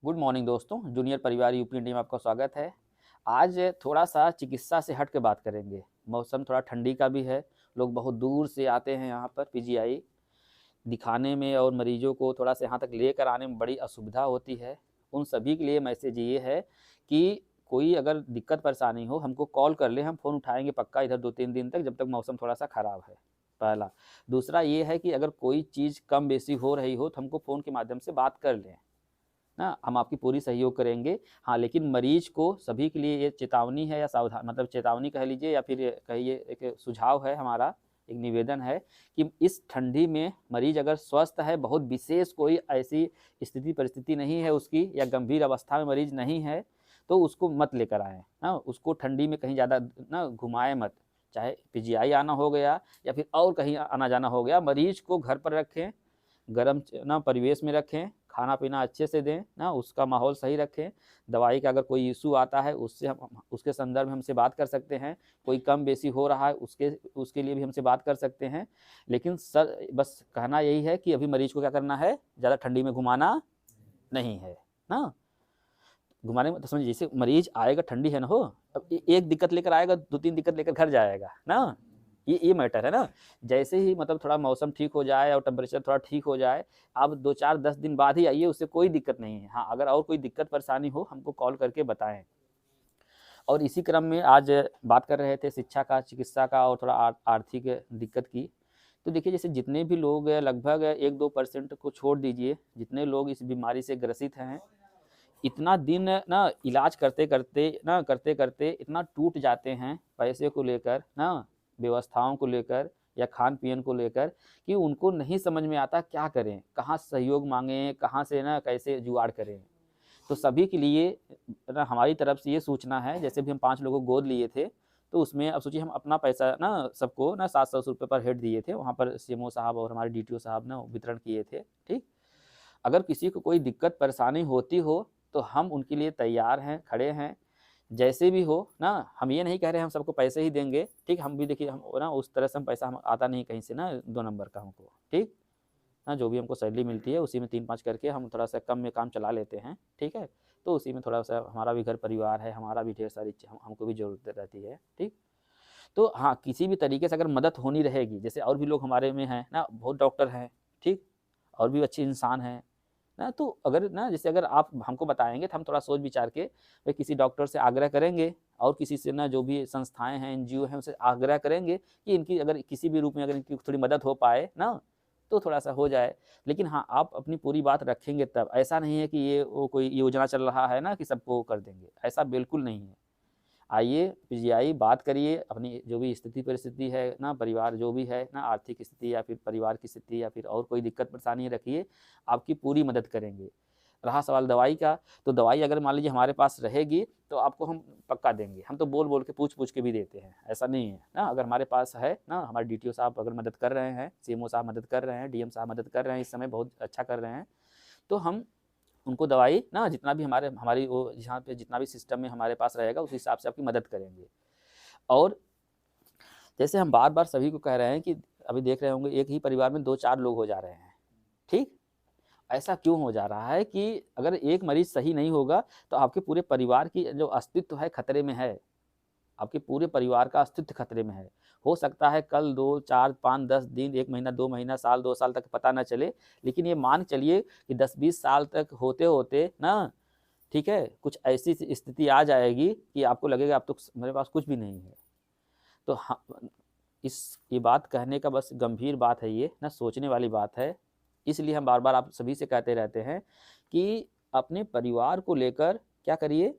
Good morning दोस्तों, junior परिवार UP team आपका स्वागत है। आज थोड़ा-सा चिकित्सा से हट के बात करेंगे। मौसम थोड़ा ठंडी का भी है, लोग बहुत दूर से आते हैं यहाँ पर पीजीआई दिखाने में और मरीज़ों को थोड़ा-सा यहाँ तक लेकर आने में बड़ी असुविधा होती है। उन सभी के लिए मैसेज ये है कि कोई अगर दिक्कत परेशानी हो हमको कॉल कर लें, हम फ़ोन उठाएँगे पक्का इधर 2-3 दिन तक जब तक मौसम थोड़ा-सा ख़राब है, पहला। दूसरा ये है कि अगर कोई चीज़ कम-बेशी हो रही हो तो हमको फ़ोन के माध्यम से बात कर लें। ना हम आपकी पूरी सहयोग करेंगे। हाँ, लेकिन मरीज़ को सभी के लिए ये चेतावनी है या सावधान मतलब चेतावनी कह लीजिए या फिर कहिए एक सुझाव है हमारा, एक निवेदन है कि इस ठंडी में मरीज़ अगर स्वस्थ है, बहुत विशेष कोई ऐसी स्थिति परिस्थिति नहीं है उसकी या गंभीर अवस्था में मरीज़ नहीं है, तो उसको मत लेकर आएँ। हाँ, उसको ठंडी में कहीं ज़्यादा ना घुमाएँ मत। चाहे पीजीआई आना हो गया या फिर और कहीं आना-जाना हो गया, मरीज़ को घर पर रखें, गरम ना परिवेश में रखें, खाना-पीना अच्छे से दें, ना उसका माहौल सही रखें। दवाई का अगर कोई इश्यू आता है उससे हम उसके संदर्भ में हमसे बात कर सकते हैं। कोई कम-बेशी हो रहा है उसके उसके लिए भी हमसे बात कर सकते हैं। लेकिन सर बस कहना यही है कि अभी मरीज़ को क्या करना है, ज़्यादा ठंडी में घुमाना नहीं है, ना? घुमाने में तो समझिए जैसे मरीज़ आएगा ठंडी है ना हो, अब एक दिक्कत लेकर आएगा, 2-3 दिक्कत लेकर घर जाएगा, ना? ये मैटर है ना। जैसे ही मतलब थोड़ा मौसम ठीक हो जाए और टेम्परेचर थोड़ा ठीक हो जाए, आप 2-4-10 दिन बाद ही आइए, उससे कोई दिक्कत नहीं है। हाँ, अगर और कोई दिक्कत परेशानी हो हमको कॉल करके बताएँ। और इसी क्रम में आज बात कर रहे थे शिक्षा का, चिकित्सा का और थोड़ा आर्थिक दिक्कत की। तो देखिए जैसे जितने भी लोग लगभग 1-2% को छोड़ दीजिए, जितने लोग इस बीमारी से ग्रसित हैं, इतना दिन ना इलाज करते-करते इतना टूट जाते हैं पैसे को लेकर ना, व्यवस्थाओं को लेकर या खान-पीन को लेकर कि उनको नहीं समझ में आता क्या करें? कहाँ सहयोग माँगे? कहाँ से ना कैसे जुगाड़ करें? तो सभी के लिए ना हमारी तरफ से ये सूचना है, जैसे भी हम 5 लोगों को गोद लिए थे, तो उसमें अब सोचिए हम अपना पैसा ना सबको ना 700 रुपए पर हेड दिए थे, वहाँ पर सीएमओ साहब और हमारे डीटीओ साहब ना वितरण किए थे, ठीक? अगर किसी को कोई दिक्कत परेशानी होती हो, तो हम उनके लिए तैयार हैं, खड़े हैं। जैसे भी हो ना, हम ये नहीं कह रहे हम सबको पैसे ही देंगे, ठीक? हम भी देखिए हम ना उस तरह से हम पैसा हम आता नहीं कहीं से ना 2 नंबर का हमको, ठीक? हाँ, जो भी हमको सैलरी मिलती है उसी में 3-5 करके हम थोड़ा-सा कम में काम चला लेते हैं, ठीक है? तो उसी में थोड़ा-सा हमारा भी घर परिवार है, हमारा भी ढेर सारी हमको भी ज़रूरत रहती है, ठीक? तो हाँ, किसी भी तरीके से अगर मदद होनी रहेगी, जैसे और भी लोग हमारे में हैं ना, बहुत डॉक्टर हैं, ठीक? और भी अच्छे इंसान हैं, ना तो अगर ना जैसे अगर आप हमको बताएँगे तो हम थोड़ा सोच विचार के भाई किसी डॉक्टर से आग्रह करेंगे और किसी से ना जो भी संस्थाएँ हैं, एनजीओ हैं, उनसे आग्रह करेंगे कि इनकी अगर किसी भी रूप में अगर इनकी थोड़ी मदद हो पाए ना, तो थोड़ा-सा हो जाए। लेकिन हाँ, आप अपनी पूरी बात रखेंगे तब, ऐसा नहीं है कि ये वो कोई योजना चल रहा है ना कि सबको कर देंगे, ऐसा बिल्कुल नहीं है। आइए, पीजीआई बात करिए, अपनी जो भी स्थिति परिस्थिति है ना, परिवार जो भी है ना, आर्थिक स्थिति या फिर परिवार की स्थिति या फिर और कोई दिक्कत परेशानी रखिए, आपकी पूरी मदद करेंगे। रहा सवाल दवाई का, तो दवाई अगर मान लीजिए हमारे पास रहेगी, तो आपको हम पक्का देंगे। हम तो बोल-बोल के, पूछ-पूछ के भी देते हैं, ऐसा नहीं है, ना? अगर हमारे पास है ना, हमारे डीटीओ साहब अगर मदद कर रहे हैं, सीएमओ साहब मदद कर रहे हैं, डीएम साहब मदद कर रहे हैं, इस समय बहुत अच्छा कर रहे हैं, तो हम उनको दवाई ना जितना भी हमारी वो जहाँ पे जितना भी सिस्टम में हमारे पास रहेगा उस हिसाब से आपकी मदद करेंगे। और जैसे हम बार-बार सभी को कह रहे हैं कि अभी देख रहे होंगे एक ही परिवार में 2-4 लोग हो जा रहे हैं, ठीक? ऐसा क्यों हो जा रहा है कि अगर एक मरीज़ सही नहीं होगा तो आपके पूरे परिवार की जो अस्तित्व है खतरे में है। आपके पूरे परिवार का अस्तित्व खतरे में है। हो सकता है कल 2, 4, 5, 10 दिन, 1 महीना, 2 महीना, साल, 2 साल तक पता ना चले, लेकिन ये मान के चलिए कि 10-20 साल तक होते-होते ना, ठीक है, कुछ ऐसी स्थिति आ जाएगी कि आपको लगेगा अब तो मेरे पास कुछ भी नहीं है। तो हाँ, ये बात कहने का बस गंभीर बात है ये, ना सोचने वाली बात है। इसलिए हम बार-बार आप सभी से कहते रहते हैं कि अपने परिवार को लेकर क्या करिए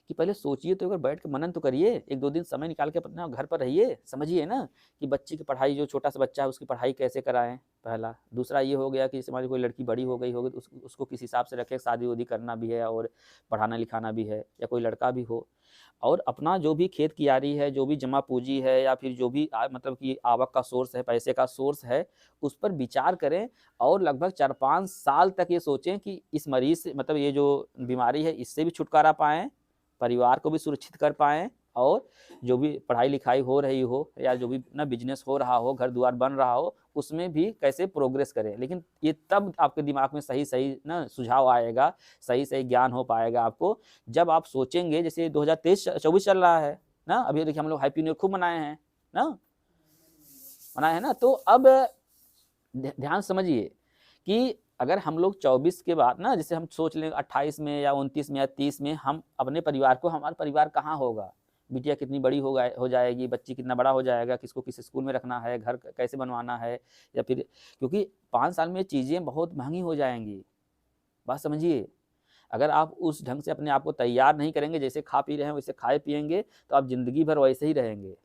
कि पहले सोचिए तो एक बार बैठ के मनन तो करिए, 1-2 दिन समय निकाल के अपना घर पर रहिए, समझिए ना कि बच्चे की पढ़ाई जो छोटा-सा बच्चा है उसकी पढ़ाई कैसे कराएँ, पहला। दूसरा ये हो गया कि जैसे मान लीजिए कोई लड़की बड़ी हो गई होगी तो उसको किस हिसाब से रखें, शादी-वादी करना भी है और पढ़ाना-लिखाना भी है या कोई लड़का भी हो। और अपना जो भी खेत-कियारी है, जो भी जमा पूँजी है या फिर जो भी मतलब कि आवक का सोर्स है, पैसे का सोर्स है, उस पर विचार करें और लगभग 4-5 साल तक ये सोचें कि इस मरीज़ से मतलब ये जो बीमारी है इससे भी छुटकारा पाएँ, परिवार को भी सुरक्षित कर पाएँ और जो भी पढ़ाई-लिखाई हो रही हो या जो भी ना बिज़नेस हो रहा हो, घर-द्वार बन रहा हो, उसमें भी कैसे प्रोग्रेस करें। लेकिन ये तब आपके दिमाग में सही सही ना सुझाव आएगा, सही सही ज्ञान हो पाएगा आपको, जब आप सोचेंगे। जैसे 2023-24 चल रहा है ना, अभी देखिए हम लोग हैप्पी न्यू ईयर खूब मनाए हैं ना, मनाए हैं ना। तो अब ध्यान समझिए कि अगर हम लोग 24 के बाद ना, जैसे हम सोच लें 28 में या 29 में या 30 में, हम अपने परिवार को, हमारा परिवार कहाँ होगा, बिटिया कितनी बड़ी हो जाएगी, बच्ची कितना बड़ा हो जाएगा, किसको किस स्कूल में रखना है, घर कैसे बनवाना है, या फिर क्योंकि 5 साल में चीज़ें बहुत महंगी हो जाएंगी। बात समझिए, अगर आप उस ढंग से अपने आप को तैयार नहीं करेंगे, जैसे खा पी रहे हैं वैसे खाए पिएंगे, तो आप ज़िंदगी भर वैसे ही रहेंगे।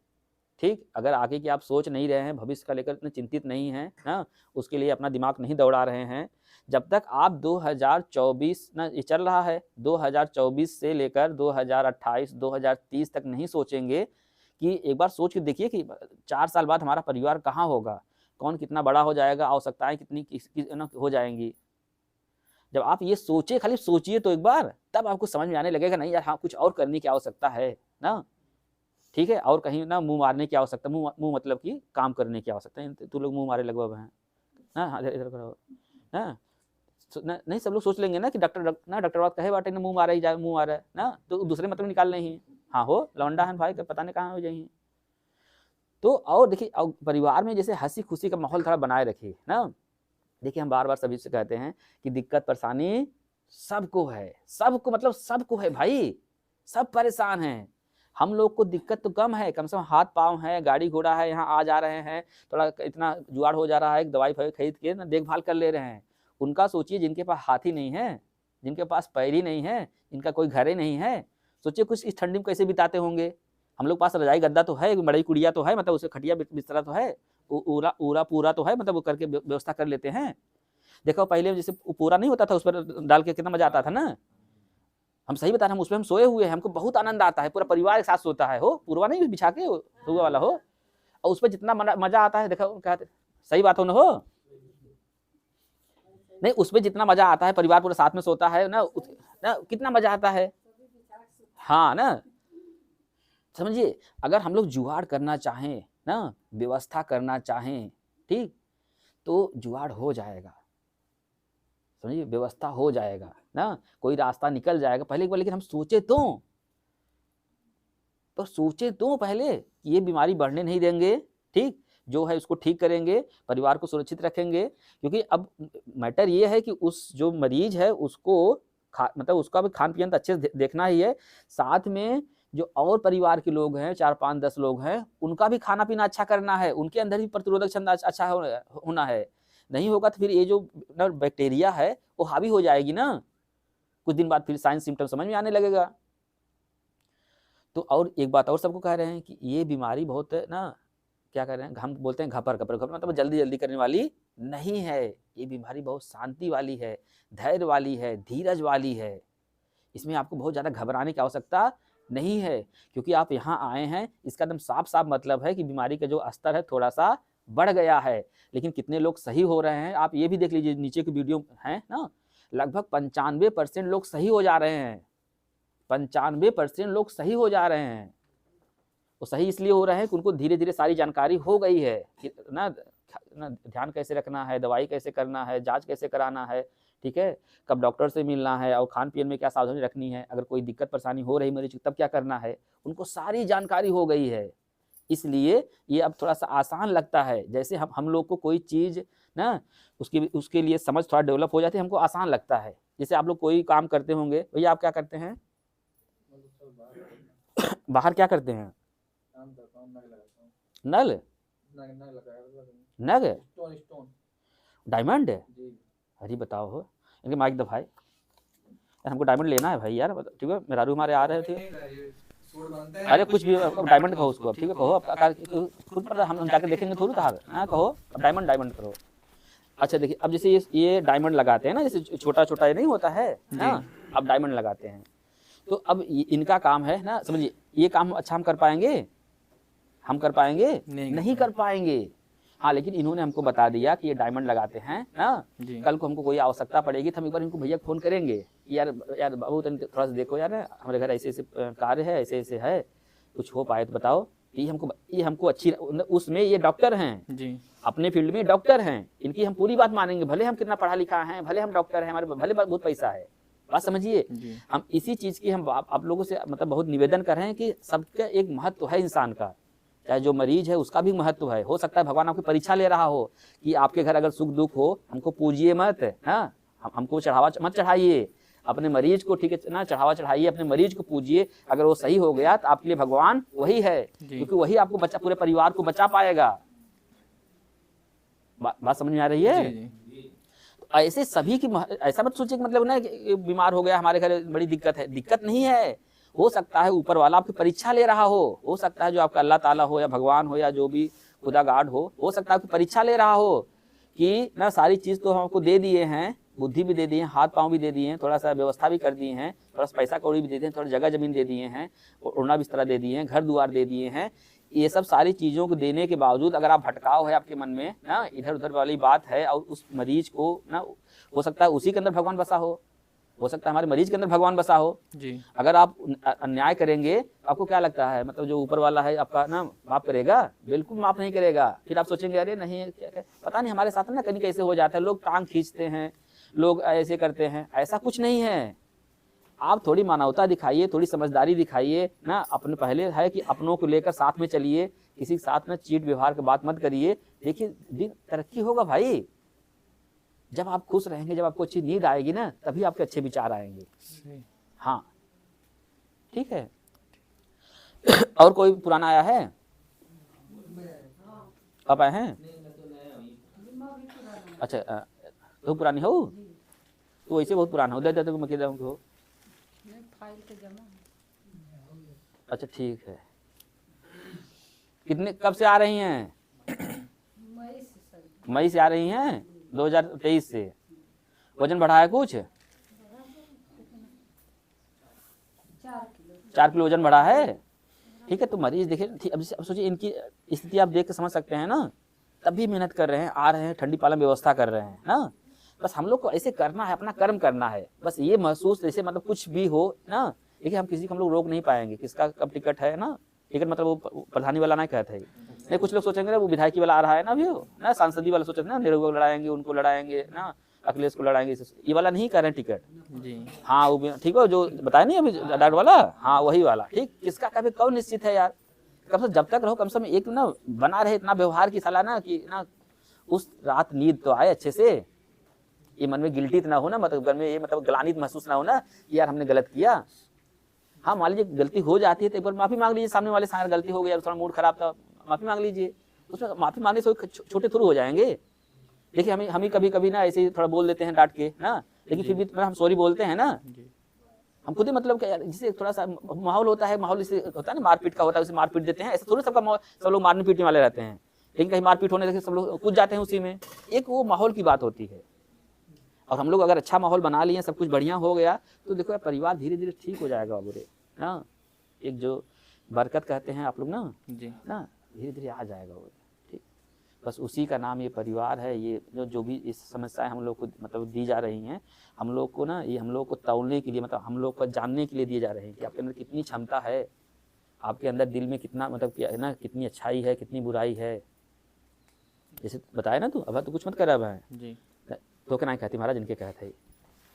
ठीक, अगर आगे की आप सोच नहीं रहे हैं, भविष्य का लेकर इतने चिंतित नहीं हैं ना, उसके लिए अपना दिमाग नहीं दौड़ा रहे हैं, जब तक आप 2024 ना ये चल रहा है, 2024 से लेकर 2028 2030 तक नहीं सोचेंगे कि एक बार सोच के देखिए कि 4 साल बाद हमारा परिवार कहाँ होगा, कौन कितना बड़ा हो जाएगा, आवश्यकताएं कितनी ना हो जाएंगी। जब आप ये सोचे, खाली सोचिए तो एक बार, तब आपको समझ में आने लगेगा नहीं यार, हाँ कुछ और करने की आवश्यकता है ना। ठीक है, और कहीं ना मुंह मारने की आवश्यकता, मुंह मतलब कि काम करने की आवश्यकता है। तू लोग मुंह मारे लगे हुए हैं ना, हाँ इधर करो ना। नहीं सब लोग सोच लेंगे ना कि डॉक्टर बात कहे बाटे ना, मुंह मारा ही जाए, मुंह मारा है ना, तो दूसरे मतलब निकाल नहीं। हाँ हो लौंडा है भाई, पता नहीं कहाँ हो जाइए। तो और देखिए, और परिवार में जैसे हंसी खुशी का माहौल थोड़ा बनाए रखिए ना। देखिए हम बार बार सभी से कहते हैं कि दिक्कत परेशानी सबको है, सबको मतलब सबको है भाई, सब परेशान हैं। हम लोग को दिक्कत तो कम है, कम से कम हाथ पाँव है, गाड़ी घोड़ा है, यहाँ आ जा रहे हैं, थोड़ा इतना जुगाड़ हो जा रहा है, दवाई खरीद के ना देखभाल कर ले रहे हैं। उनका सोचिए जिनके पास हाथ ही नहीं है, जिनके पास पैर ही नहीं है, जिनका कोई घर ही नहीं है, सोचिए कुछ इस ठंडी में कैसे बिताते होंगे। हम लोग पास रजाई गद्दा तो है, बड़ी कुड़िया तो है, मतलब उसे खटिया बिस्तरा तो है, पूरा पूरा तो है, मतलब वो करके व्यवस्था कर लेते हैं। देखो पहले जैसे पूरा नहीं होता था, उस पर डाल के कितना मजा आता था ना। हम सही बता रहे हैं, हम उसमें हम सोए हुए हैं, हमको बहुत आनंद आता है, पूरा परिवार एक साथ सोता है, हो पूर्वा नहीं बिछा के हुआ वाला हो, और उस पर जितना मजा आता है, देखो क्या सही बात हो ना, हो नहीं, उसमें जितना मजा आता है, परिवार पूरा साथ में सोता है ना, कितना मजा आता है। हाँ ना, समझिए अगर हम लोग जुगाड़ करना चाहें ना, व्यवस्था करना चाहें, ठीक, तो जुगाड़ हो जाएगा, समझिए व्यवस्था हो जाएगा ना, कोई रास्ता निकल जाएगा पहले एक बार। लेकिन हम सोचे तो सोचे तो पहले कि ये बीमारी बढ़ने नहीं देंगे, ठीक, जो है उसको ठीक करेंगे, परिवार को सुरक्षित रखेंगे। क्योंकि अब मैटर ये है कि उस जो मरीज है उसको मतलब उसका भी खान पीन अच्छे से देखना ही है, साथ में जो और परिवार के लोग हैं 4-5-10 लोग हैं, उनका भी खाना पीना अच्छा करना है, उनके अंदर भी प्रतिरोधक क्षमता अच्छा होना है। नहीं होगा तो फिर ये जो बैक्टीरिया है वो हावी हो जाएगी ना, कुछ दिन बाद फिर साइन सिम्टम समझ में आने लगेगा। तो और एक बात और सबको कह रहे हैं कि ये बीमारी बहुत ना, क्या कह रहे हैं, हम बोलते हैं घपर मतलब जल्दी जल्दी करने वाली नहीं है। ये बीमारी बहुत शांति वाली है, धैर्य वाली है, धीरज वाली है। इसमें आपको बहुत ज़्यादा घबराने की आवश्यकता नहीं है, क्योंकि आप यहाँ आए हैं, इसका एकदम साफ साफ मतलब है कि बीमारी का जो स्तर है थोड़ा सा बढ़ गया है। लेकिन कितने लोग सही हो रहे हैं आप ये भी देख लीजिए, नीचे की वीडियो है ना, लगभग 95% लोग सही हो जा रहे हैं, 95% लोग सही हो जा रहे हैं। वो सही इसलिए हो रहे हैं कि उनको धीरे धीरे सारी जानकारी हो गई है कि ना ध्यान कैसे रखना है, दवाई कैसे करना है, जांच कैसे कराना है, ठीक है, कब डॉक्टर से मिलना है, और खान पीन में क्या सावधानी रखनी है, अगर कोई दिक्कत परेशानी हो रही मरीज तब क्या करना है, उनको सारी जानकारी हो गई है। इसलिए ये अब थोड़ा सा आसान लगता है, जैसे हम लोग को कोई चीज़ ना उसके लिए समझ थोड़ा डेवलप हो जाती है, हमको आसान लगता है। जैसे आप लोग कोई काम करते होंगे, भैया आप क्या करते हैं बाहर क्या करते हैं, नल नग डायमंड, अरे बताओ हो, इनके माइक दफाए, हमको डायमंड लेना है भाई यार, ठीक है, मेरा हमारे आ रहे थे, अरे कुछ भी डायमंड कहो उसको, ठीक है कहो, खुद पर हम जाकर देखेंगे थोड़ी कहा, हाँ कहो अब डायमंड करो। अच्छा देखिए, अब जैसे ये डायमंड लगाते हैं ना, जैसे छोटा छोटा ये नहीं होता है ना, अब डायमंड लगाते हैं, तो अब इनका काम है ना, समझिए ये काम अच्छा हम कर पाएंगे, हम कर पाएंगे नहीं कर पाएंगे। हाँ, लेकिन इन्होंने हमको बता दिया कि ये डायमंड लगाते हैं ना, कल को हमको कोई आवश्यकता पड़ेगी तो हम एक बार इनको भैया फोन करेंगे, यार बाबू थोड़ा सा देखो यार, हमारे घर ऐसे ऐसे कार्य है, ऐसे ऐसे है, कुछ हो पाए तो बताओ। ये हमको अच्छी, उसमें ये डॉक्टर हैं जी, अपने फील्ड में डॉक्टर हैं, इनकी हम पूरी बात मानेंगे, भले हम कितना पढ़ा लिखा है, भले हम डॉक्टर हैं, हमारे भले बहुत पैसा है, बात समझिए। हम इसी चीज की हम आप लोगों से मतलब बहुत निवेदन कर रहे हैं कि सबका एक महत्व है इंसान का, चाहे जो मरीज है उसका भी महत्व है। हो सकता है भगवान आपकी परीक्षा ले रहा हो कि आपके घर अगर सुख दुख हो, हमको पूजिए मत, हाँ, हमको चढ़ावा मत चढ़ाइए, अपने मरीज को ठीक है ना चढ़ावा चढ़ाइए, अपने मरीज को पूजिए। अगर वो सही हो गया तो आपके लिए भगवान वही है, क्योंकि वही आपको बचा, पूरे परिवार को बचा पाएगा। बात समझ में आ रही है? तो ऐसे सभी की ऐसा मत सोचिए कि मतलब ना बीमार हो गया हमारे घर बड़ी दिक्कत है, दिक्कत नहीं है। हो सकता है ऊपर वाला आपकी परीक्षा ले रहा हो सकता है जो आपका अल्लाह ताला हो या भगवान हो या जो भी खुदा गार्ड हो सकता है आपकी परीक्षा ले रहा हो कि ना सारी चीज तो हमको दे दिए हैं, बुद्धि भी दे दी है, हाथ पांव भी दे दिए हैं, थोड़ा सा व्यवस्था भी कर दिए हैं, थोड़ा सा पैसा कौड़ी भी दे दिए हैं, थोड़ा जगह जमीन दे दिए हैं, उड़ना बिस्तरा दे दिए हैं, घर द्वार दे दिए हैं। ये सब सारी चीजों को देने के बावजूद अगर आप भटकाव है आपके मन में ना, इधर उधर वाली बात है, और उस मरीज को ना हो सकता है उसी के अंदर भगवान बसा हो सकता है हमारे मरीज के अंदर भगवान बसा हो जी। अगर आप अन्याय करेंगे तो आपको क्या लगता है मतलब जो ऊपर वाला है आपका ना माफ करेगा? बिल्कुल माफ नहीं करेगा। फिर आप सोचेंगे अरे नहीं क्या पता नहीं हमारे साथ ना कहीं कैसे हो जाता है, लोग टांग खींचते हैं, लोग ऐसे करते हैं। ऐसा कुछ नहीं है। आप थोड़ी मानवता दिखाइए, थोड़ी समझदारी दिखाइए ना। अपने पहले है कि अपनों को लेकर साथ में चलिए, किसी के साथ में चीट व्यवहार की बात मत करिए। देखिए दिन तरक्की होगा भाई, जब आप खुश रहेंगे, जब आपको अच्छी नींद आएगी ना, तभी आपके अच्छे विचार आएंगे। हाँ ठीक है। और कोई पुराना आया है? आप आए हैं? अच्छा तो पुरानी हो तो वैसे बहुत पुराना हो, दे देते मैं कहता हूँ। अच्छा ठीक है। कितने कब से आ रही हैं? मई से आ रही हैं 2023 से। वजन बढ़ा है कुछ? 4 किलो वजन बढ़ा है। ठीक है। तो मरीज देखिए अब सोचिए इनकी स्थिति आप देख के समझ सकते हैं ना, तब भी मेहनत कर रहे हैं, आ रहे हैं, ठंडी पालन व्यवस्था कर रहे हैं ना। बस हम लोग को ऐसे करना है, अपना कर्म करना है। बस ये महसूस जैसे मतलब कुछ भी हो ना, देखिए हम किसी को हम लोग रोक नहीं पाएंगे, किसका कब टिकट है ना। टिकट मतलब वो प्रधानी वाला नहीं कहते हैं नहीं, कुछ लोग सोचेंगे ना वो विधायकी वाला आ रहा है ना, अभी ना सांसदी वाला सोचेंगे ना, नेहरू को लड़ाएंगे, उनको लड़ाएंगे ना, अखिलेश को लड़ाएंगे, ये वाला नहीं कर रहे हैं टिकट जी। हाँ वो ठीक है, जो बताया नहीं अभी डाट वाला, हाँ वही वाला। ठीक, किसका कभी कौन निश्चित है यार। कम से जब तक रहो कम से कम एक ना बना रहे इतना व्यवहार की सलाह ना कि ना उस रात नींद तो आए अच्छे से, ये मन में गिल्टी ना हो ना, मतलब घर में ये मतलब ग्लानित महसूस ना हो ना कि यार हमने गलत किया। हाँ मान लीजिए गलती हो जाती है तो एक बार माफी मांग लीजिए, सामने वाले से गलती हो गई यार, थोड़ा मूड खराब था, माफी मांग लीजिए। उसमें माफी मांगने से छोटे थोड़े हो जाएंगे। देखिए हम कभी कभी ना ऐसे ही थोड़ा बोल देते हैं डांट के ना, लेकिन फिर भी हम सॉरी बोलते हैं ना। हम खुद ही मतलब जिससे थोड़ा सा माहौल होता है, माहौल जैसे होता है ना मारपीट का होता है, उसे मारपीट देते हैं। ऐसे थोड़ी सब लोग मारने पीटने वाले रहते हैं, लेकिन कहीं मारपीट होने लगे सब लोग कूद जाते हैं उसी में। एक वो माहौल की बात होती है। और हम लोग अगर अच्छा माहौल बना लिए, सब कुछ बढ़िया हो गया, तो देखो यार परिवार धीरे धीरे ठीक हो जाएगा बुरे ना। एक जो बरकत कहते हैं आप लोग ना जी ना, धीरे धीरे आ जाएगा वो। ठीक, बस उसी का नाम ये परिवार है। ये जो भी इस समस्याएं हम लोग को मतलब दी जा रही हैं, हम लोग को ना ये हम लोग को तौलने के लिए, मतलब हम लोग को जानने के लिए दिए जा रहे हैं कि आपके अंदर कितनी क्षमता है, आपके अंदर दिल में कितना मतलब क्या है ना, कितनी अच्छाई है, कितनी बुराई है। जैसे बताया ना तू अब तो कुछ मत कर रहा है जी, तो क्या नहीं कहती महाराज इनके कहते हैं।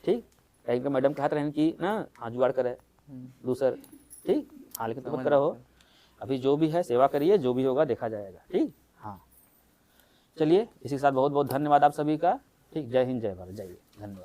ठीक, कहीं का मैडम कहते रहे कि ना हाँ जुगाड़ करे दूसर। ठीक, हाँ लेकिन तुम मत करो, अभी जो भी है सेवा करिए, जो भी होगा देखा जाएगा। ठीक, हाँ चलिए इसी के साथ बहुत बहुत धन्यवाद आप सभी का। ठीक, जय हिंद, जय भारत, जय, धन्यवाद।